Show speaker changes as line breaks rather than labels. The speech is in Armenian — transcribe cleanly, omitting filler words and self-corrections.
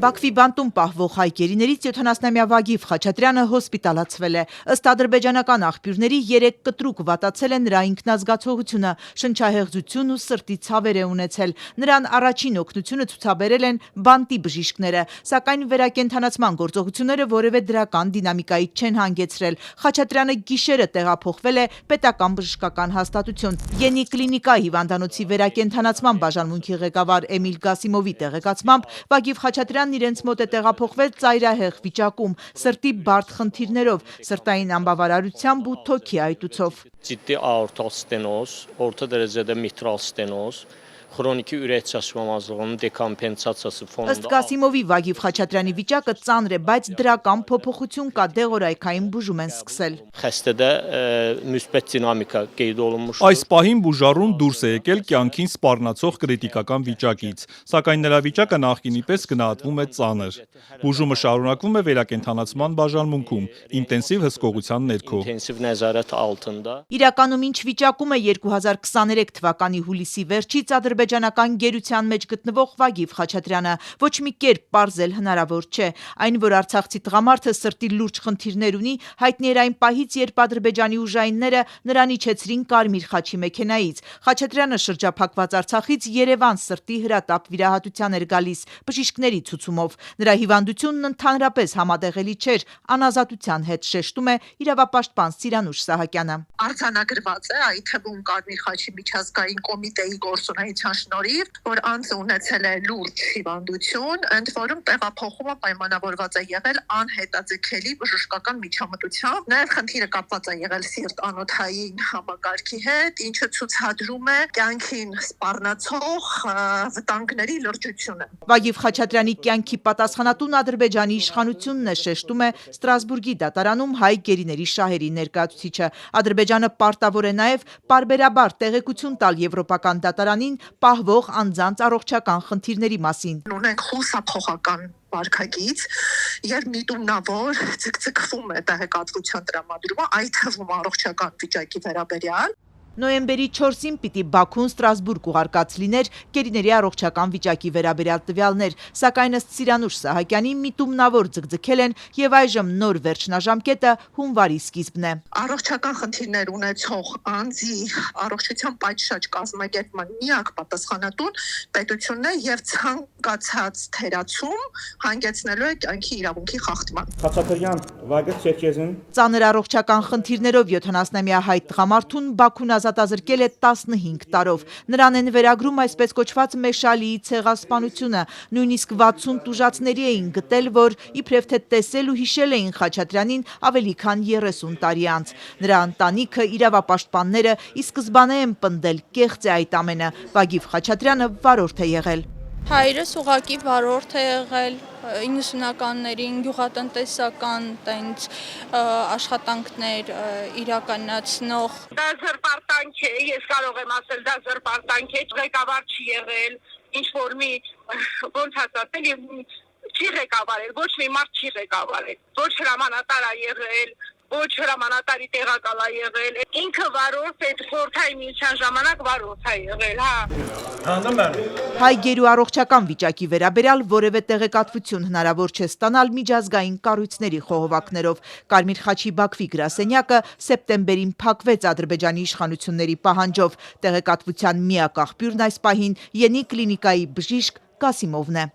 Բաքվի բանտում պահվող հայ գերիներից 70-ամյա Վագիվ Խաչատրյանը հոսպիտալացվել է։ Ըստ ադրբեջանական աղբյուրների 3 կտրուկ վատացել է նրա ինքնազգացողությունը, շնչահեղձություն ու սրտի ցավեր է ունեցել։ Նրան առաջին օգնությունը ցուցաբերել են բանտի բժիշկները, սակայն վերակենդանացման գործողությունները որևէ դրական դինամիկայի չեն հանգեցրել։ Խաչատրյանը գիշերը տեղափոխվել է պետական բժշկական հաստատություն։ Յենի կլինիկա հիվանդանոցի վերակենդանացման բաժանմունքի ղեկավար Էմիլ Գասիմովի տեղեկացմամբ Վագիվ Խաչատրյանն իրենց մոտ է տեղափոխվել ծայրահեղ վիճակում, սրտի բարդ խնդիրներով, սրտային անբավարարությամբ ու թոքի այտուցով։
Ciddi aortal stenoz, orta derecede mitral stenoz, xroniki ürək çatışmamazlığının dekompensasiyası fonunda.
Ըստ Գասիմովի Վագիվ Խաչատրյանի վիճակը ծանր է, բայց դրական փոփոխություն կա, դեղորայքային բուժում են սկսել։
Xəstədə müsbət dinamika qeyd olunmuşdur.
Այս պահին բուժարուն դուրս է եկել կյանքին սպառնացող կրիտիկական վիճակից, սակայն նրա վիճակը նախկինի պես գնահատվում է ծանր։ Բուժումը շարունակվում է վերակենդանացման բաժանմունքում, ինտենսիվ հսկողության ներքո։
İntensiv nəzarət altında.
Իրականում ինչ վիճակում է 2023 թվականի հուլիսի վերջից ադրբեջանական գերության մեջ գտնվող Վագիվ Խաչատրյանը, ոչ մի կերպ պարզել հնարավոր չէ։ Այն, որ արցախցի տղամարդը սրտի լուրջ խնդիրներ ունի, հայտնի էր այն պահից, երբ ադրբեջանի ուժայինները նրան իջեցրին Կարմիր խաչի մեքենայից։ Խաչատրյանը շրջափակված Արցախից Երևան սրտի հրատապ վիրահատության էր գալիս բժիշկների ցուցումով։ Նրա հիվանդությունն ընդհանրապես համատեղելի չէր անազատության հետ, շեշտում է իրավապաշտպան Սիրանուշ Սահակյանը։
Արձանագրված է այդ թվում Կարմիր խաչի միջազգային կոմիտեի գործունեության շնորհիվ, որ անձը ունեցել է լուրջ հիվանդություն, ընդ որում տեղափոխումը պայմանավորված է եղել անհետաձգելի բժշկական միջամտությամբ։ Նաև խնդիրը կապված է եղել սիրտ-անոթային համակարգի հետ, ինչը ցուցադրում է կյանքին սպառնացող վտանգների լրջությունը։
Վագիվ Խաչատրյանի կյանքի պատասխանատուն Ադրբեջանի իշխանությունն է, շեշտում է Ստրասբուրգի դատարանում հայ գերիների շահերի ներկայացուցիչը։ Ադրբեջանը պարտավոր է նաև պարբերաբար տեղեկություն տալ Եվրոպական դատարանին պահվող անձանց առողջական խնդիրների մասին։
Ունենք խուսափողական վարքագիծ եւ միտումնավոր ցկցկվում է տեղեկատվության տրամադրումը, այդ թվում առողջական վիճակի վերաբերյալ։
Նոյեմբերի 4-ին պիտի Բաքուն Ստրասբուրգ ուղարկած լիներ գերիների առողջական վիճակի վերաբերյալ տվյալներ, սակայն ըստ Սիրանուշ Սահակյանի միտումնավոր ձգձգել են եւ այժմ նոր վերջնաժամկետը հունվարի սկիզբն է։
Առողջական խնդիրներ ունեցող անձի առողջության պատշաճ կազմակերպման միակ պատասխանատուն պետությունն է եւ ցանկացած թերացում հանգեցնելու է կյանքի իրավունքի խախտման։
Խաչատրյան Վագիվ Չերքեզին
Ծանր առողջական խնդիրներով 70-ամյա հայ տղամարդուն Բաքուն ազատազրկել է 15 տարով։ Նրան են վերագրում այսպես կոչված Մեշալիի ցեղասպանությունը։ Նույնիսկ 60 տուժածների էին գտել, որ իբրև թե տեսել ու հիշել էին Խաչատրյանին ավելի քան 30 տարի անց։ Նրա ընտանիքը, իրավապաշտպանները ի սկզբանե են պնդել, կեղծ է այդ ամենը։ Վագիվ Խաչատրյանը վարորդ է եղել։
Հայրս ուղղակի վարորդ է եղել 90-ականներին գյուղատնտեսական տենց աշխատանքներ իրականացնող։
Դա զրպարտանք է, ես կարող եմ ասել, դա զրպարտանք է, ղեկավար չի եղել, ինչ որ մի ոնց ասել, չի ղեկավարել, ոչ մի մարդ չի ղեկավարել, ոչ հրամանատար է եղել, ոչ հրամանատարի տեղակալ է եղել, ինքը վարորդ է, խորհրդային միության ժամանակ վարորդ է եղել,
Հայ գերու առողջական վիճակի վերաբերյալ որևէ տեղեկատվություն հնարավոր չէ ստանալ միջազգային կառույցների խողովակներով։ Կարմիր խաչի Բաքվի գրասենյակը սեպտեմբերին փակվեց Ադրբեջանի իշխանությունների պահանջով։ Տեղեկատվության միակ աղբյուրն այս պահին Յենի կլինիկայի բժիշկ Գասիմովն է։